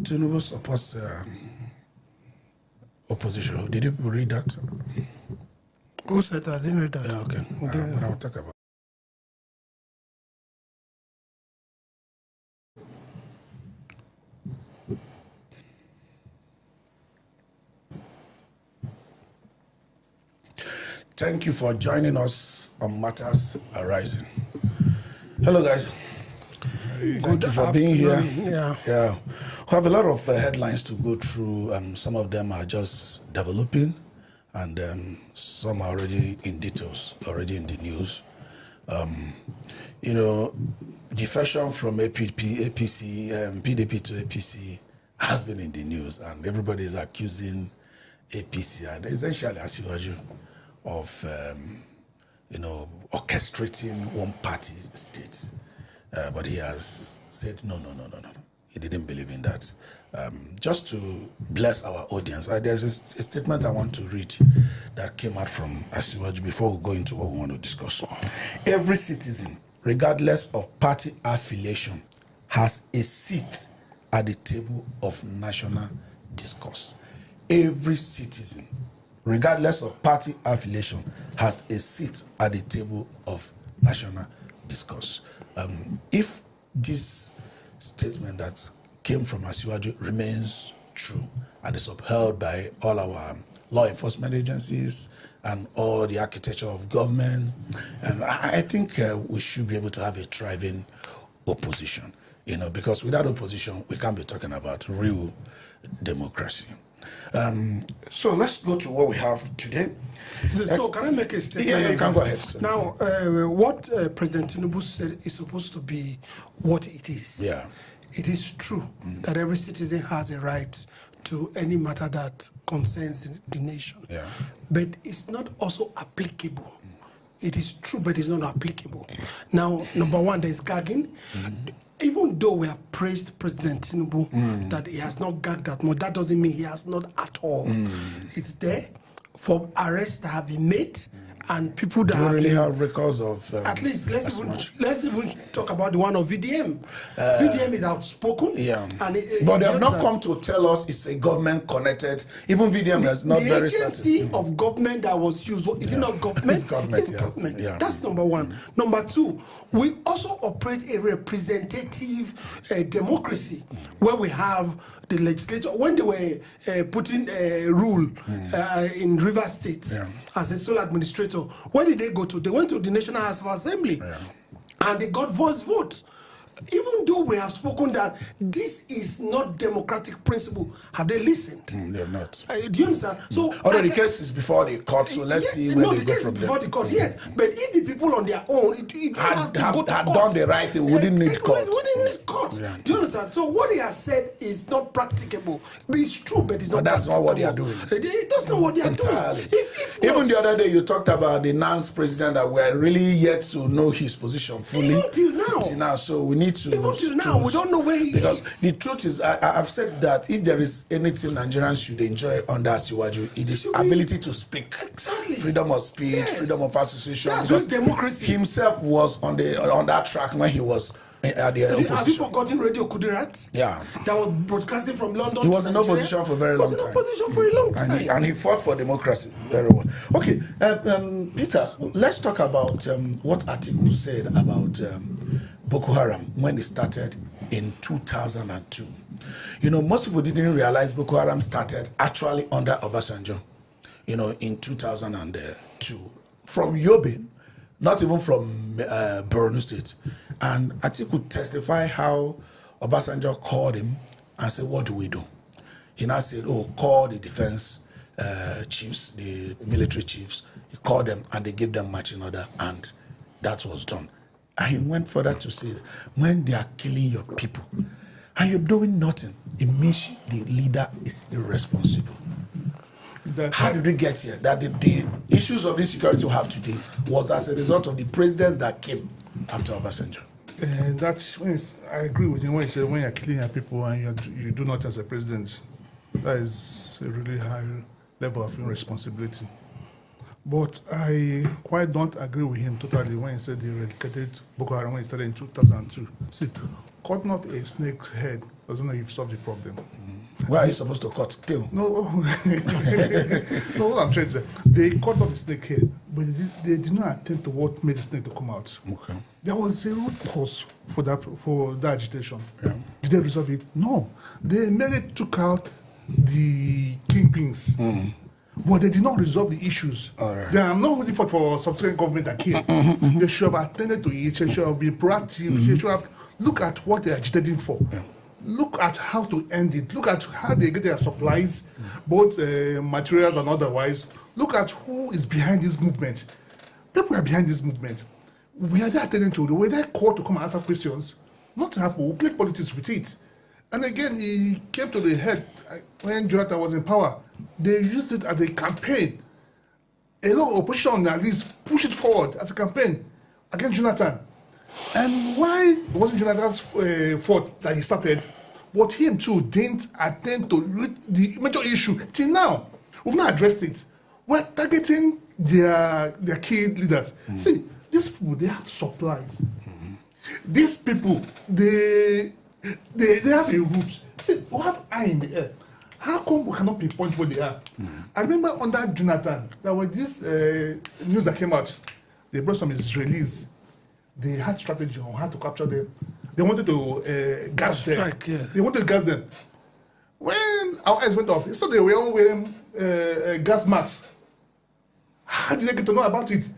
Tinubu supports opposition. Did you read that? Who said that? I didn't read that. Yeah, okay. But I'll talk about. Thank you for joining us on Matters Arising. Hello, guys. Thank you for being here. Yeah. We have a lot of headlines to go through. Some of them are just developing, and some are already in details, already in the news. You know, defection from PDP to APC has been in the news, and everybody is accusing APC and essentially, as you of orchestrating one party states. But he has said no. He didn't believe in that. Just to bless our audience, there's a statement I want to read that came out from Asiwaju before we go into what we want to discuss. Every citizen, regardless of party affiliation, has a seat at the table of national discourse. Every citizen, regardless of party affiliation, has a seat at the table of national discourse. If this statement that came from Asiwaju remains true and is upheld by all our law enforcement agencies and all the architecture of government, and I think we should be able to have a thriving opposition, because without opposition, we can't be talking about real democracy. So let's go to what we have today. So can I make a statement? Yeah, you can go ahead. Sir. Now, what President Tinubu said is supposed to be what it is. Yeah. It is true that every citizen has a right to any matter that concerns the nation. Yeah. But it's not also applicable. It is true, but it's not applicable. Now, number one, there's gagging. Even though we have praised President Tinubu that he has not gagged that much, that doesn't mean he has not at all. It's there for arrests that have been made and people that have really have records of. At least let's even talk about the one of VDM. VDM is outspoken. Yeah. But they have not come to tell us it's a government connected. Even VDM is not very certain. The agency of government that was used, is it not government? It's government. It's government. Yeah. That's number one. Number two, we also operate a representative democracy where we have the legislature. When they were putting a rule in River State as a sole administrator, where did they go to? They went to the National House of Assembly and they got voice vote. Even though we have spoken that this is not democratic principle, have they listened? They're not. Do you understand? So, although the case is before the court, so let's see where they go from there. Before the court, yes. But if the people on their own had done the right thing, we wouldn't need court. We wouldn't need court. Yeah. Do you understand? So what he has said is not practicable. It's true, but it's not that's practicable. Not what they are doing. That's not what they are doing. If even the other day, you talked about the Nance president that we're really yet to know his position fully. Even till now. Till now, so we need to. Even till now, we don't know where he because is. The truth is, I've said that if there is anything Nigerians should enjoy under Asiwaju, it is ability to speak. Exactly. Freedom of speech, freedom of association. That's what democracy. Himself was on that track when he was at the opposition. Have you forgotten Radio Kudirat? Yeah. That was broadcasting from London. He was in opposition for a very long time. He was in opposition for a long time. And he fought for democracy very well. Okay, Peter, let's talk about what Atiku said about Boko Haram when it started in 2002. Most people didn't realize Boko Haram started actually under Obasanjo, in 2002. From Yobe, not even from Borno State. And Atiku testified how Obasanjo called him and said, what do we do? He now said, call the defense chiefs, the military chiefs. He called them and they gave them marching order, and that was done. And he went further to say, when they are killing your people and you're doing nothing, it means the leader is irresponsible. How did we get here? That the issues of insecurity we have today was as a result of the presidents that came after Obasanjo. I agree with you when you say when you're killing your people and you do not as a president, that is a really high level of irresponsibility. But I quite don't agree with him totally when he said they eradicated Boko Haram when he started in 2002. See, cutting off a snake's head doesn't know if you solve the problem. Why are you supposed to cut tail? No, no, what I'm trying to say, they cut off the snake head, but they did not attend to what made the snake to come out. Okay. There was a root cause for that agitation. Yeah. Did they resolve it? No. They merely took out the kingpins. But they did not resolve the issues. Right. They are not really for subsequent government that came. They should have attended to it. They should have been proactive. They should have looked at what they are agitating for. Yeah. Look at how to end it. Look at how they get their supplies, both materials and otherwise. Look at who is behind this movement. People are behind this movement. We are there attending to it. We're there called to come and answer questions. Not to happen. We'll play politics with it. And again, he came to the head when Jonathan was in power. They used it as a campaign. A lot of opposition at least push it forward as a campaign against Jonathan. And why it wasn't Jonathan's fault that he started, but him too didn't attend to the major issue till now. We've not addressed it. We're targeting their key leaders. See, these people, they have supplies. These people, they have a route. See, we have eye in the air. How come we cannot pinpoint where they are? I remember under Jonathan, there was this news that came out. They brought some Israelis. They had strategy on how to capture them. They wanted to gas them. Yeah. They wanted to gas them. When our eyes went up, so they were all wearing gas masks. How did they get to know about it?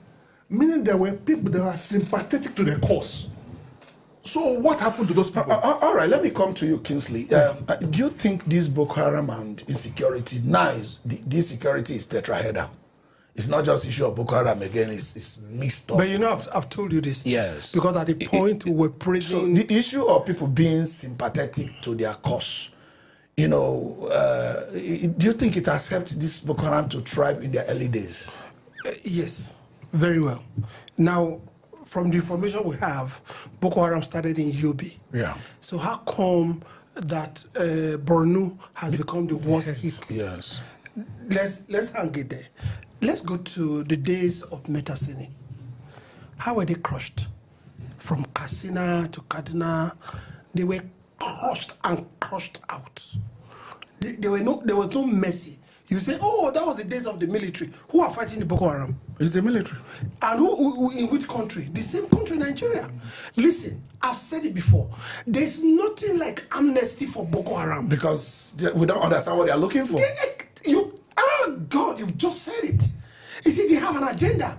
Meaning there were people that were sympathetic to their cause. So what happened to those people? All right, let me come to you, Kingsley. Do you think this Boko Haram and insecurity, now the insecurity is tetrahedral? It's not just issue of Boko Haram again, it's mixed up. But you know, I've told you this. Yes. Because at the point we were praising... So the issue of people being sympathetic to their cause, you know, do you think it has helped this Boko Haram to thrive in their early days? Yes, very well. Now, from the information we have, Boko Haram started in Yobe. Yeah. So how come that Borno has become the worst hit? Yes. Let's hang it there. Let's go to the days of Metasini. How were they crushed? From Katsina to Kaduna, they were crushed and crushed out. There was no mercy. You say, oh, that was the days of the military. Who are fighting the Boko Haram? It's the military. And who in which country? The same country, Nigeria. Listen, I've said it before. There's nothing like amnesty for Boko Haram. Because we don't understand what they are looking for. God, you've just said it. You see, they have an agenda.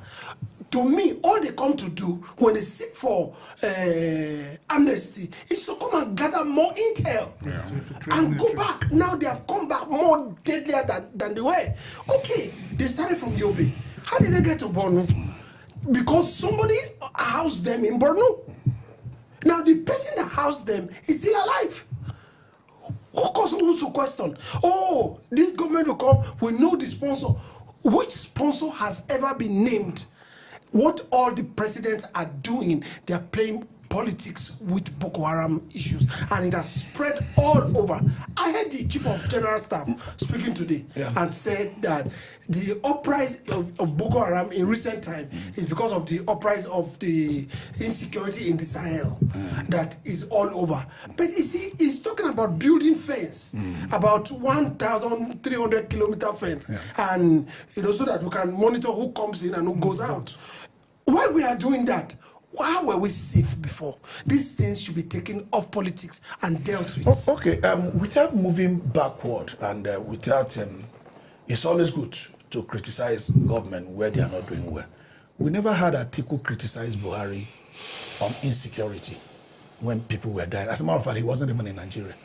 To me, all they come to do when they seek for amnesty is to come and gather more intel and go back. Now they have come back more deadlier than they were. Okay, they started from Yobe. How did they get to Borno? Because somebody housed them in Borno. Now the person that housed them is still alive. Who's to question? Oh, this government will come, we know the sponsor. Which sponsor has ever been named? What all the presidents are doing, they are playing politics with Boko Haram issues, and it has spread all over. I heard the chief of general staff speaking today and said that the uprising of Boko Haram in recent time is because of the uprising of the insecurity in the Sahel that is all over. But you see, he's talking about building fence, about 1,300 kilometer fence, and you know, so that we can monitor who comes in and who goes out. While we are doing that, why were we safe before? These things should be taken off politics and dealt with. Okay, without moving backward and without, it's always good to criticize government where they are not doing well. We never had Atiku criticize Buhari on insecurity when people were dying. As a matter of fact, he wasn't even in Nigeria.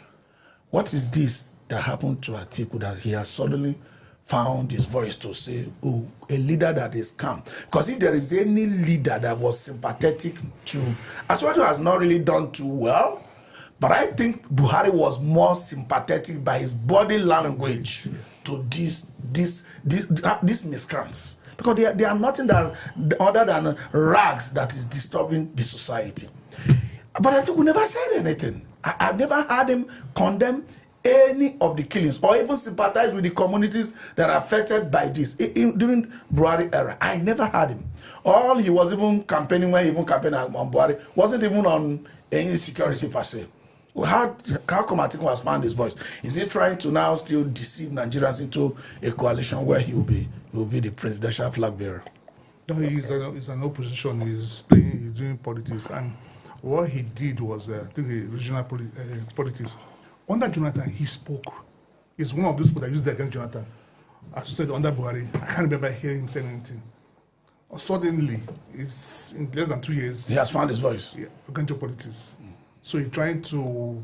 What is this that happened to Atiku that he has suddenly found his voice to say, oh, a leader that is calm? Because if there is any leader that was sympathetic to, Aswaju has not really done too well, but I think Buhari was more sympathetic by his body language to these miscreants. Because they are nothing other than rags that is disturbing the society. But I think we never said anything. I've never heard him condemn any of the killings or even sympathize with the communities that are affected by this. During Buhari era, I never had him. All he was even campaigning, when he even campaigned on Buhari, wasn't even on any security per se. How come Atiku has found his voice? Is he trying to now still deceive Nigerians into a coalition where he will be the presidential flag bearer? No, he's an opposition. He's doing politics, and what he did was, I think, regional politics. Under Jonathan, he spoke. He's one of those people that used that against Jonathan. As you said, under Buhari, I can't remember hearing him say anything. Suddenly, it's in less than 2 years. He has found his voice. Yeah, going to politics. So he's trying to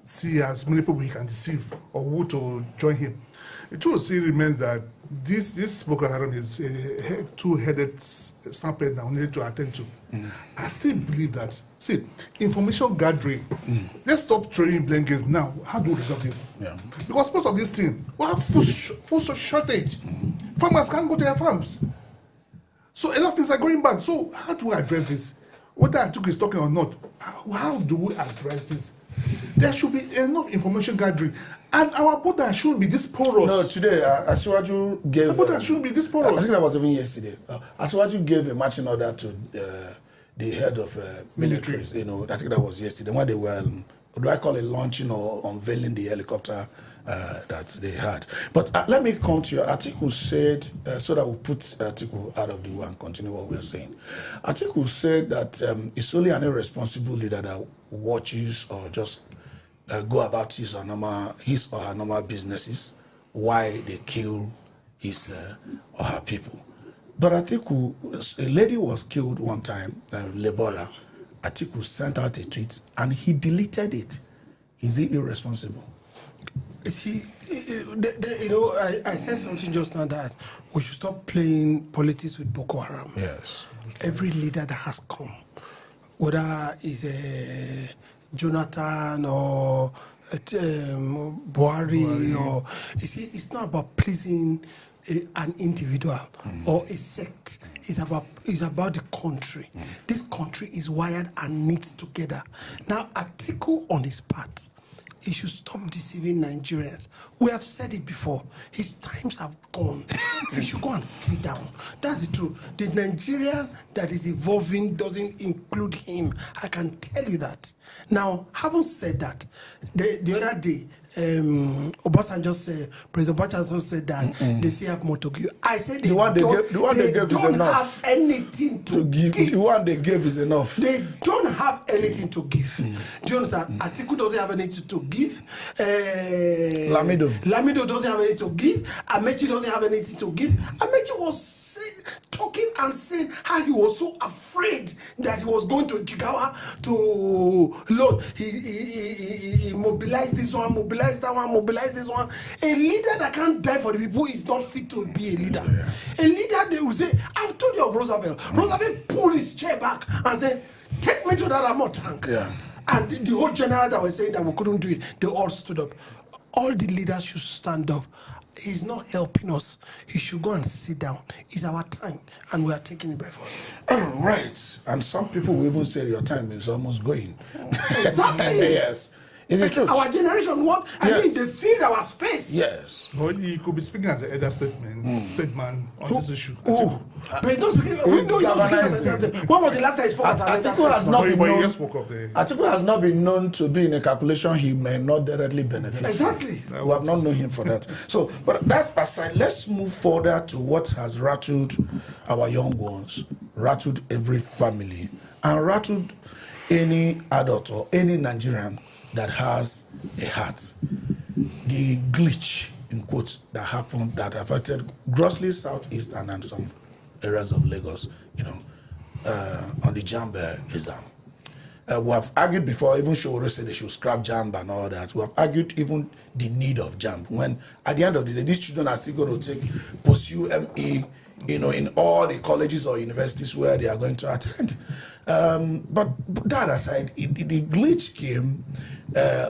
see as many people he can deceive or who to join him. The truth still remains that this Boko Haram is a two-headed serpent that we need to attend to. I still believe that. See, information gathering. Let's stop throwing blame games now. How do we resolve this? Yeah. Because most of these things, we have food shortage. Farmers can't go to their farms. So a lot of things are going back. So how do we address this? Whether Atiku is talking or not, how do we address this? There should be enough information gathering. And our border shouldn't be this porous. No, today, Asiwaju gave... Our border shouldn't be this porous. I think that was even yesterday. Asiwaju gave a marching order to the head of militaries. You know, I think that was yesterday. When they were, what do I call it, launching or unveiling the helicopter that they had. But let me come to you. Atiku said, so that we'll put Atiku out of the way and continue what we're saying. Atiku said that it's only an irresponsible leader that watches or just go about his or her normal businesses while they kill his or her people. But Atiku, a lady was killed one time, Lebora. Atiku sent out a tweet and he deleted it. Is he irresponsible? You know, I said something just now that we should stop playing politics with Boko Haram. Yes. Every leader that has come, whether it's Jonathan or Buhari, or you see, it's not about pleasing an individual or a sect. It's about the country. This country is wired and knit together. Now, Atiku on his part, he should stop deceiving Nigerians. We have said it before. His times have gone. He should go and sit down. That's the truth. The Nigerian that is evolving doesn't include him. I can tell you that. Now, having said that, the other day, Obasanjo said, President Obasanjo said that they still have more to give. I said they don't have anything to give. The one they gave is enough. They don't have anything to give. Do you understand? Atiku doesn't have anything to give. Lamido doesn't have anything to give. Amechi doesn't have anything to give. Amechi was talking and saying how he was so afraid that he was going to Jigawa to load. He mobilized this one, mobilized that one, mobilized this one. A leader that can't die for the people is not fit to be a leader. A leader, they will say, I've told you of Roosevelt. Roosevelt pulled his chair back and said, take me to that armor tank. And the whole general that was saying that we couldn't do it, they all stood up. All the leaders should stand up. He's not helping us. He should go and sit down. It's our time, and we are taking it by force. All right. And some people will even say your time is almost going. Exactly. Yes. Is it true? Our generation, I mean, they filled our space. Yes. But he could be speaking as an elder statesman on this issue. But he's not speaking. When was the last time he spoke as an elder statesman? Atiku has not been known to be in a calculation he may not directly benefit. Exactly. We have not known him for that. So, but that's aside. Let's move further to what has rattled our young ones, rattled every family, and rattled any adult or any Nigerian that has a heart. The glitch, in quotes, that happened, that affected grossly southeast and some areas of Lagos, you know, on the Jamb exam. We have argued before, even Showore said they should scrap Jamb and all that. We have argued even the need of Jamb, when at the end of the day, these children are still going to take post-UTME, you know, in all the colleges or universities where they are going to attend. But that aside, the glitch came,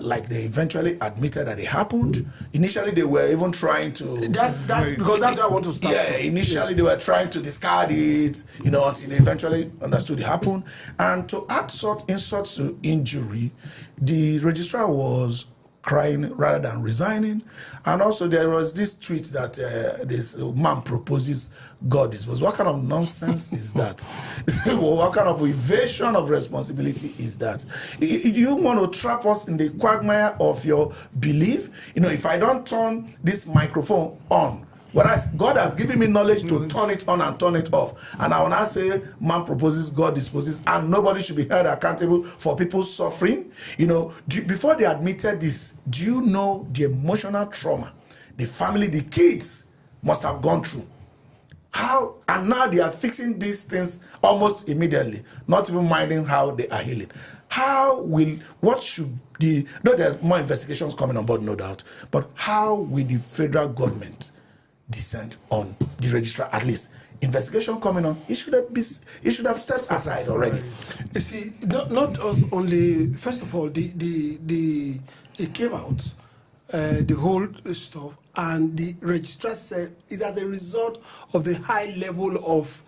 like they eventually admitted that it happened. Initially, they were even trying to... That's because that's where I want to start. Yeah, initially they were trying to discard it, you know, until they eventually understood it happened. And to add insult to injury, the registrar was crying rather than resigning. And also there was this tweet that this man proposes God disposes. What kind of nonsense is that? What kind of evasion of responsibility is that? You want to trap us in the quagmire of your belief? You know, if I don't turn this microphone on, but God has given me knowledge to turn it on and turn it off. And I will not say, man proposes, God disposes, and nobody should be held accountable for people suffering. You know, before they admitted this, do you know the emotional trauma the family, the kids must have gone through? How? And now they are fixing these things almost immediately, not even minding how they are healing. What should the, no, there's more investigations coming on board, no doubt, but how will the federal government descend on the registrar? At least investigation coming on, it should have stepped aside already. You see, not only, first of all, it came out, the whole stuff, and the registrar said it's as a result of the high level of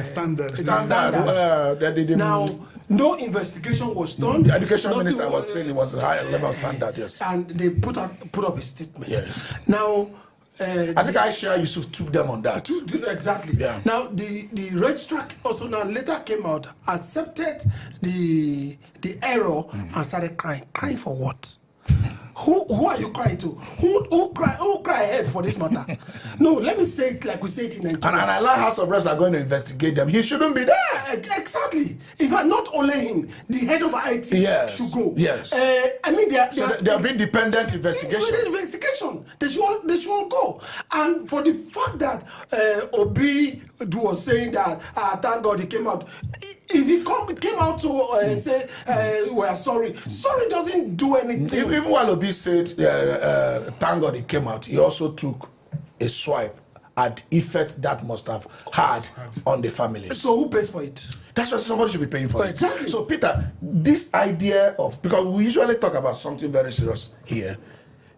standards. Now, no investigation was done. The education minister was saying it was a high level standard, yes. And they put up a statement. Yes. Now, I think Aisha Yusuf took them on that. Exactly. Yeah. Now, the registrar also now later came out, accepted the error, and started crying. Crying for what? Who are you crying to? Who cry ahead for this matter? No, let me say it like we say it in Nigeria. And I like House of Reps are going to investigate them. He shouldn't be there. Exactly. In fact, not only him, the head of IT should go. Yes. I mean, there have been independent investigation. They should all go. And for the fact that Obi was saying that, thank God he came out. If he came out to say we are sorry, sorry doesn't do anything. Even while Obi said thank God he came out, he also took a swipe at effect that must have had on the families. So who pays for it? That's what somebody should be paying for. Exactly. So Peter, this idea of, because we usually talk about something very serious here,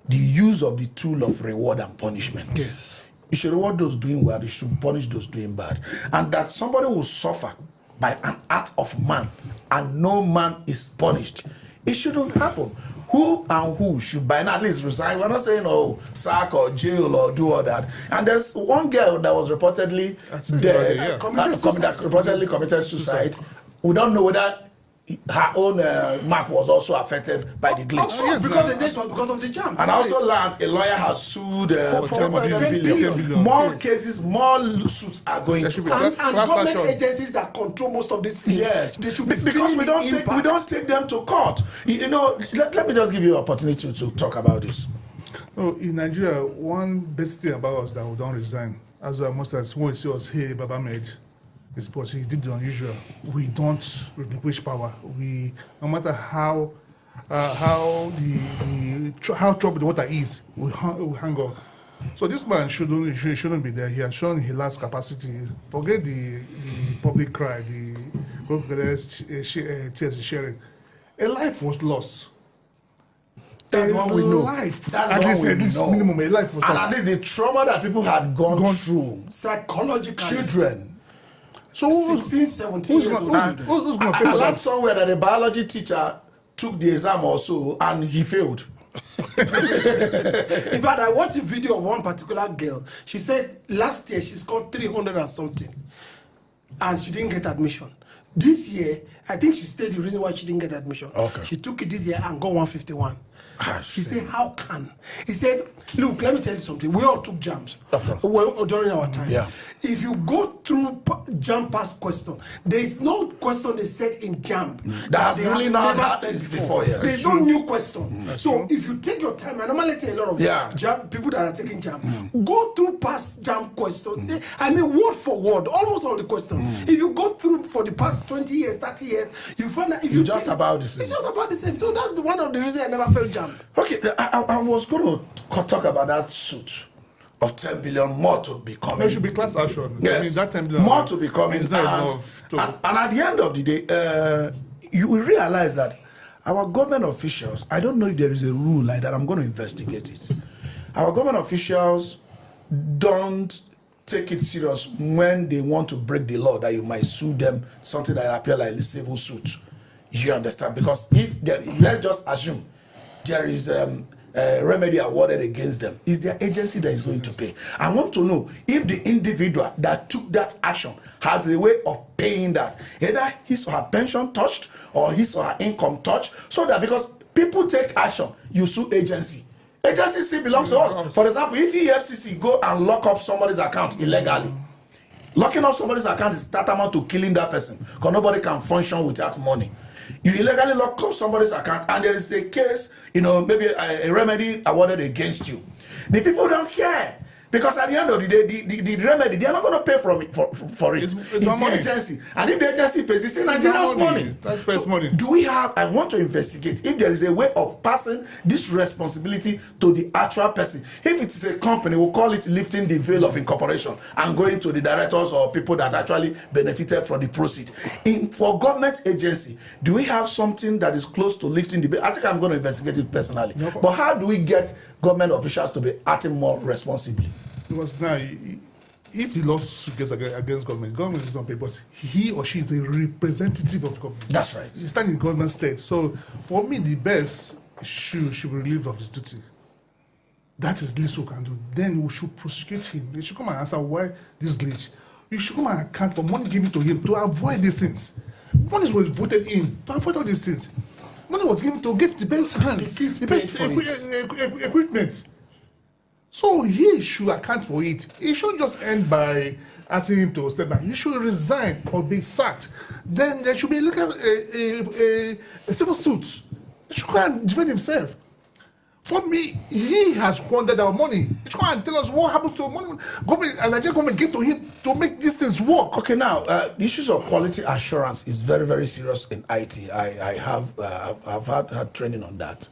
the use of the tool of reward and punishment. Yes. You should reward those doing well, you should punish those doing bad. And that somebody will suffer by an act of man and no man is punished. It shouldn't happen. Who should by now at least resign? We're not saying, oh, sack or jail or do all that. And there's one girl that was reportedly dead, reportedly committed suicide. We don't know whether her own mark was also affected by the glitch. Because they said it was because of the Jamb. And I also learned a lawyer has sued for 10 billion. More cases, more suits are going to be. And government agencies that control most of these things, yes, they should be because we don't take them to court. You know, let me just give you an opportunity to talk about this. No, in Nigeria, one best thing about us that we don't resign, as most as when we see us here, Baba made. But he did the unusual. We don't relinquish power. We, no matter how troubled the water is, we hang on. So this man shouldn't be there. He has shown he lacks capacity. Forget the public cry, the tears sharing. A life was lost. That's what we know. That's at least minimum a life was lost. And I think the trauma that people had gone through, psychologically, children. So 16, 17 years old. Who's going to pay I for learned that? somewhere that a biology teacher took the exam also and he failed. In fact, I watched a video of one particular girl. She said last year she scored 300 and something, and she didn't get admission. This year, I think she stated the reason why she didn't get admission. Okay. She took it this year and got 151. She said, how can? He said, look, let me tell you something. We all took jams during our time. Yeah. If you go through jam past question, there is no question they set in jam That's they really have not never happened said before. Yes. There is no new question. So if you take your time, I normally tell a lot of jam people that are taking jam, go through past jam question. I mean, word for word, almost all the questions. If you go through for the past 20 years, 30 years, you find that if you just about the same. It's just about the same. So that's one of the reasons I never felt jam. Okay, I was going to talk about that suit of 10 billion, more to be coming. There should be class action. Yes, I mean, that 10 billion more to be coming. Is not enough and at the end of the day, you will realize that our government officials, I don't know if there is a rule like that, I'm going to investigate it. Our government officials don't take it serious when they want to break the law, that you might sue them, something that appear like a civil suit. You understand? Because if let's just assume there is a remedy awarded against them, is their agency that is going to pay. I want to know if the individual that took that action has a way of paying that, either his or her pension touched or his or her income touched, so that because people take action, you sue agency. Agency still belongs to us. For example, if EFCC go and lock up somebody's account illegally, locking up somebody's account is tantamount to killing that person, because nobody can function without money. You illegally lock up somebody's account and there is a case, maybe a remedy awarded against you. The people don't care. Because at the end of the day, the remedy, they are not going to pay for it. It's the agency. And if the agency pays, it's still Nigeria's money. That's money. Do we have, I want to investigate if there is a way of passing this responsibility to the actual person. If it is a company, we'll call it lifting the veil of incorporation and going to the directors or people that actually benefited from the proceed. For government agency, do we have something that is close to lifting the veil? I think I'm going to investigate it personally. No, but how do we get government officials to be acting more responsibly? Because now, if the lawsuit gets against government is not paid, but he or she is the representative of the government. That's right. He stands in government state. So, for me, the best should be relieved of his duty. That is the least we can do. Then we should prosecute him. They should come and answer why this glitch. You should come and account for money given to him to avoid these things. Money was voted in to avoid all these things. Money was given to get the best hands, the best equipment. So he should account for it. He shouldn't just end by asking him to step back. He should resign or be sacked. Then there should be a civil suit. He should go and defend himself. For me, he has squandered our money. He should go and tell us what happened to money. Government and Nigerian government gave to him to make these things work. Okay, now the issues of quality assurance is very, very serious in IT. I've had training on that.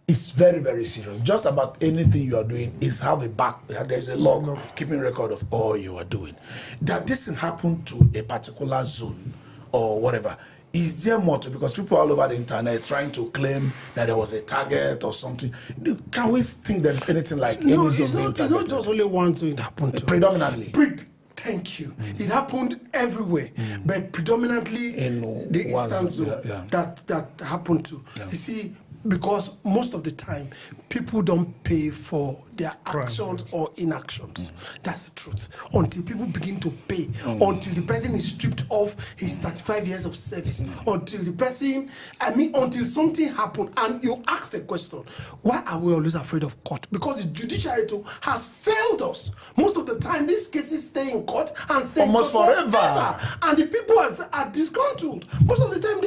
It's very, very serious. Just about anything you are doing is have a back. There's a log keeping record of all you are doing. That this thing happened to a particular zone or whatever. Is there more to, because people all over the internet trying to claim that there was a target or something? Can we think there's anything like any zone being targeted? It's not just only one zone it happened to. Predominantly. Thank you. It happened everywhere, but predominantly in the eastern zone that happened to. You see, because most of the time people don't pay for their actions or inactions. That's the truth. Until people begin to pay, until the person is stripped of his 35 years of service, until the person, until something happens, and you ask the question, why are we always afraid of court? Because the judiciary too has failed us. Most of the time, these cases stay in court and stay almost in court forever. And the people are disgruntled. Most of the time,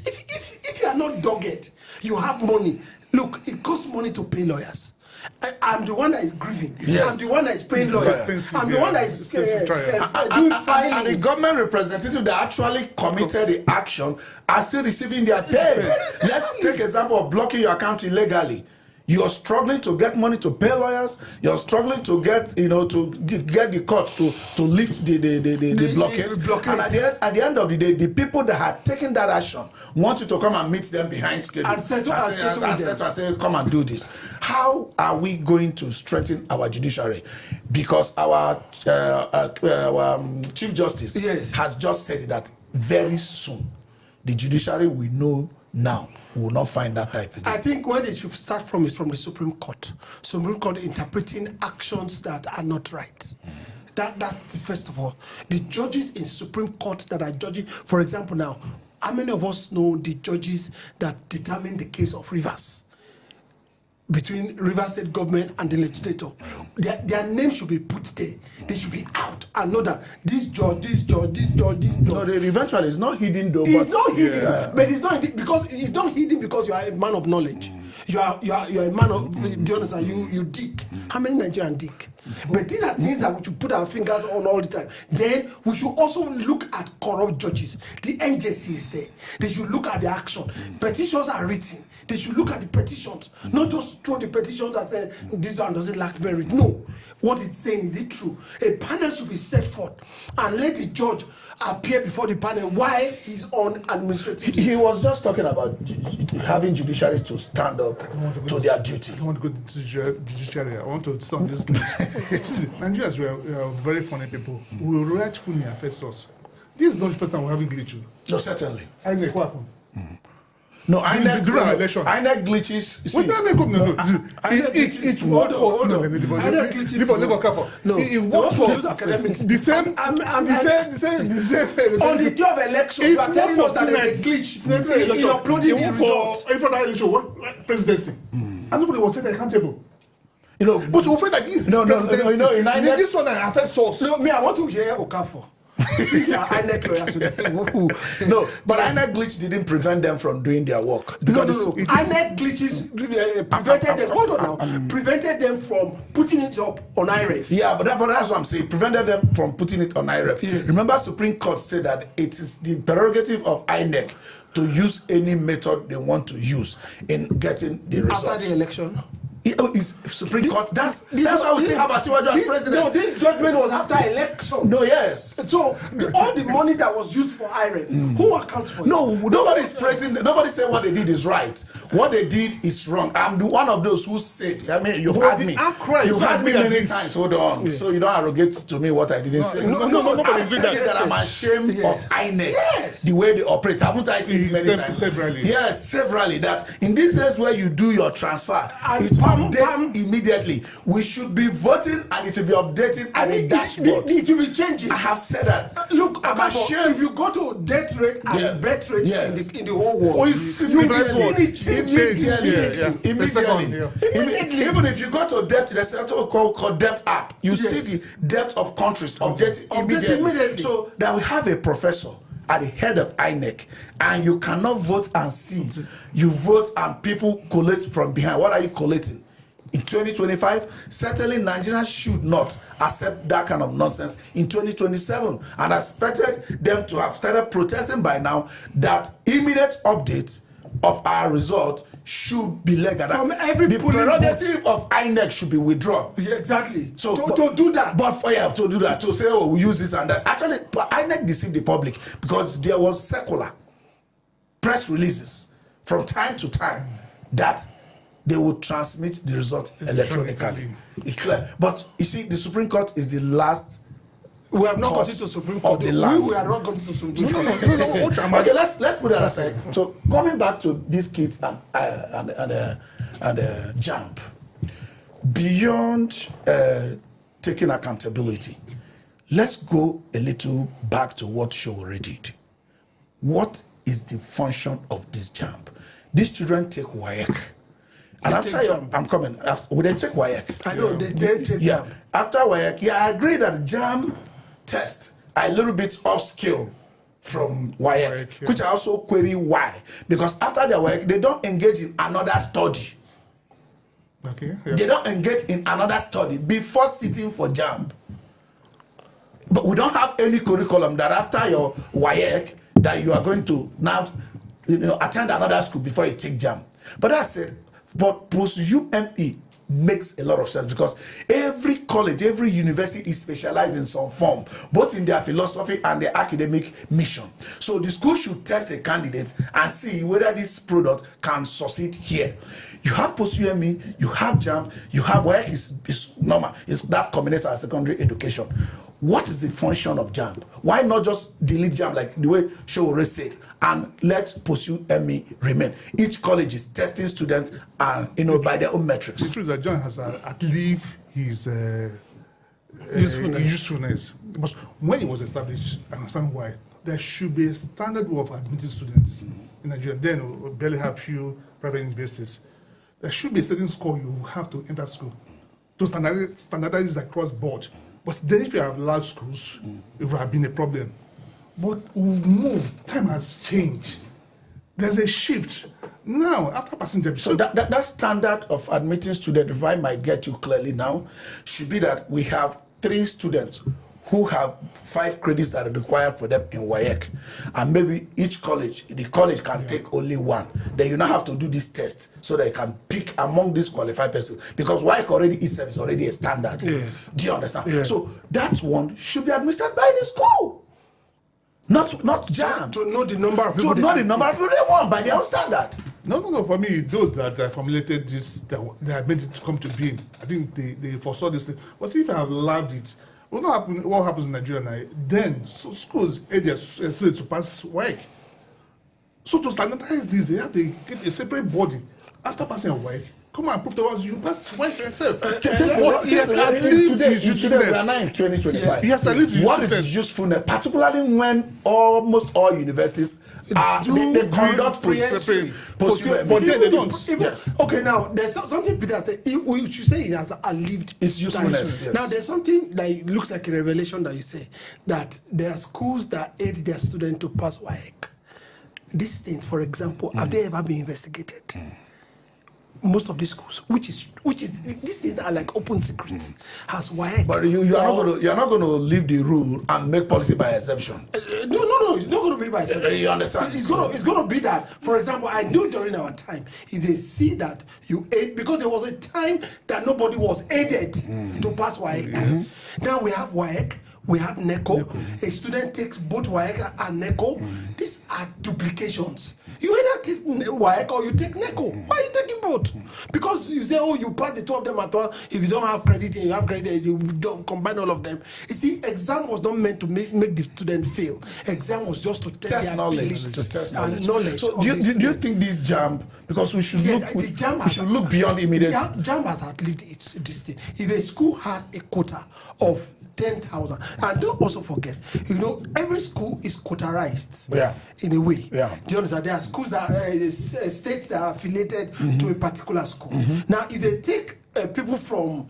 if you are not dogged, you have money. Look, it costs money to pay lawyers. I'm the one that is grieving. Yes. I'm the one that is paying lawyers. I'm the one that is doing filings. And the government representative that actually committed the action are still receiving their pay. Let's take example of blocking your account illegally. You're struggling to get money to pay lawyers. You're struggling to get, to get the court to lift the blockade. And at the end of the day, the people that had taken that action want you to come and meet them behind schedule and say, come and do this. How are we going to strengthen our judiciary? Because our Chief Justice has just said that very soon the judiciary will know now. We will not find that type again. I think where they should start from is from the Supreme Court. Supreme Court interpreting actions that are not right. That's the first of all. The judges in Supreme Court that are judging, for example now, how many of us know the judges that determine the case of Rivers? Between Rivers State government and the legislator. Their name should be put there. They should be out and know that this judge. No, eventually it's not hidden though. It's not hidden, but it's not hidden because it's not hidden because you are a man of knowledge. You are a man of, do you understand? You dig. How many Nigerians dig? But these are things that we should put our fingers on all the time. Then we should also look at corrupt judges. The NJC is there. They should look at the action. Petitions are written. They should look at the petitions, not just throw the petitions that say this one doesn't lack merit. No. What it's saying, is it true? A panel should be set forth and let the judge appear before the panel while he's on administrative. He was just talking about having judiciary to stand up to their duty. I don't want to go to judiciary. I want to start this glitch. Nigerians, we are very funny people. We react when it affects us. This is not the first time we're having glitch. No, certainly. I know what happened. No, INEC election. INEC glitches. When INEC come, it worked for academics. The same. On the day of election, you are telling us that there is a glitch in uploading the results. For election, presidency, and nobody was held accountable. You know, but we that this no, in INEC, this one I affect source. No, me, I want to hear Okafor. INEC lawyer today. No, but INEC glitch didn't prevent them from doing their work. No. INEC glitches prevented them. Hold on now. Prevented them from putting it up on IREF. Yeah, but that's what I'm saying. Prevented them from putting it on IREF. Yes. Remember, Supreme Court said that it is the prerogative of INEC to use any method they want to use in getting the results. After the election. It's Supreme Court. That's why we still have Asiwaju as president. No, this judgment was after election. No, yes. So all the money that was used for IREF, who accounts for it? No, nobody's praising. Nobody said what they did is right. What they did is wrong. I'm the one of those who said. I mean, you've had me. You've had me many times. Hold on. Yeah. So you don't arrogate to me what I didn't say. No, nobody's doing that. I'm ashamed of INEC. Yes. The way they operate. Haven't I seen many times? Severally. Yes, severally. That in these days where you do your transfer, it's updates immediately. We should be voting and it will be updating at a dashboard. It will be changing. I have said that. Look, I'm ashamed. If you go to death rate and bet rate in the whole world, you will see it immediately. Even if you go to debt, there's something called debt app. You see the debt of countries updating immediately. So that we have a professor at the head of INEC, and you cannot vote and see. You vote and people collate from behind. What are you collating? In 2025, certainly Nigerians should not accept that kind of nonsense in 2027. And I expected them to have started protesting by now that immediate update of our result should be legal. From every the prerogative of INEC should be withdrawn. Yeah, exactly. So to do that. But for to do that, to say, oh, we use this and that. Actually, INEC deceived the public because there was circular press releases from time to time that they would transmit the result electronically. It's clear. But you see, the Supreme Court is the last. We have not got into Supreme Court. We are not going to Supreme Court. Okay, let's put that aside. So coming back to these kids and Jamb, beyond taking accountability, let's go a little back to what Showore did. What is the function of this Jamb? These children take WAEC. And after I'm coming. Will they take WAEC? I know they take Jamb. After WAEC, I agree that Jamb test a little bit upskill from WAEC, which I also query why. Because after the WAEC, they don't engage in another study. Okay. They don't engage in another study before sitting for Jamb. But we don't have any curriculum that after your WAEC that you are going to now attend another school before you take Jamb. But I said, but post-UTME makes a lot of sense because every college, every university is specialized in some form, both in their philosophy and their academic mission. So the school should test a candidate and see whether this product can succeed here. You have post-UTME, you have Jamb, you have WAEC is normal. It's that combines our secondary education. What is the function of Jamb? Why not just delete Jamb like the way Showore said and let post-UTME remain? Each college is testing students and by their own metrics. The truth is that John has outlived his usefulness. But when it was established, I understand why. There should be a standard way of admitting students in Nigeria. Then we barely have few private universities. There should be a certain score you have to enter school to standardize across board. But then if you have large schools, it would have been a problem. But we've moved. Time has changed. There's a shift. Now, after passing the... So that standard of admitting students, if I might get you clearly now, should be that we have 3 students who have 5 credits that are required for them in WAEC. And maybe each college, the college can take only 1. Then you now have to do this test so that you can pick among these qualified persons. Because WAEC already itself is already a standard. Yes. Do you understand? Yes. So that one should be administered by the school. Not Jamb. To know the number of people. To know the number of people they want by their own standard. No. For me, those that formulated this, they have made it to come to being. I think they foresaw this thing. But if I have allowed it, what happens in Nigeria now? Then schools aid their students to pass WAEC. So to standardize this, they have to get a separate body after passing a work. Come and prove to us you passed work yourself. What he has lived his usefulness. We are now in 2025. He has lived his What usefulness. is usefulness, particularly when almost all universities they conduct post-UTME. But here they don't. Yes. Okay, now there's something Peter said. We should say it has outlived its usefulness. Yes. Now there's something that looks like a revelation that you say that there are schools that aid their students to pass WAEC. These things, for example, have they ever been investigated? Most of these schools, which is these things are like open secrets. Has WAEC? But you are not going to leave the rule and make policy by exception. No, it's not going to be by exception. You understand? It's going to be that. For example, I knew during our time, if they see that you aid, because there was a time that nobody was aided to pass WAEC. Yes. Now we have WAEC. We have NECO. A student takes both WAEC and NECO. These are duplications. You either take WAEC or you take NECO. Why are you taking both? Because you say, oh, you pass the two of them at once. If you don't have credit and you have credit, you don't combine all of them. You see, exam was not meant to make the student fail. Exam was just to test their knowledge. To test knowledge. So do you think this Jamb, because we should look beyond immediate. Jamb has outlived this thing. If a school has a quota of 10,000, and don't also forget, every school is quotarized in a way. Do you understand? There are schools that states that are affiliated to a particular school. Now, if they take people from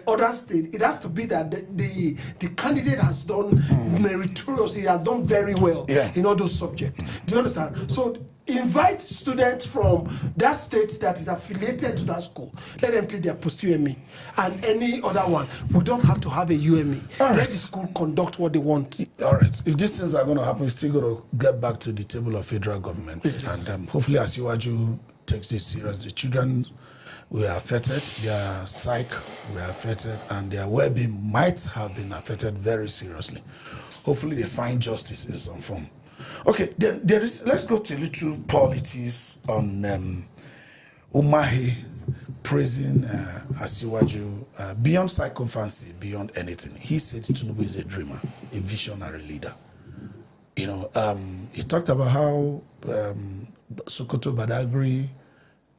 other states, it has to be that the candidate has done meritorious, he has done very well in all those subjects. Do you understand? So invite students from that state that is affiliated to that school. Let them take their post-UME and any other one. We don't have to have a UME. Let the school conduct what they want. All right. If these things are going to happen, we're still going to get back to the table of federal government. Yes. And hopefully, as Asiwaju takes this serious, the children were affected, their psyche were affected, and their well-being might have been affected very seriously. Hopefully, they find justice in some form. Okay, then let's go to a little politics on Umahi praising Asiwaju beyond psychophancy, beyond anything. He said Tinubu is a dreamer, a visionary leader. He talked about how Sokoto Badagry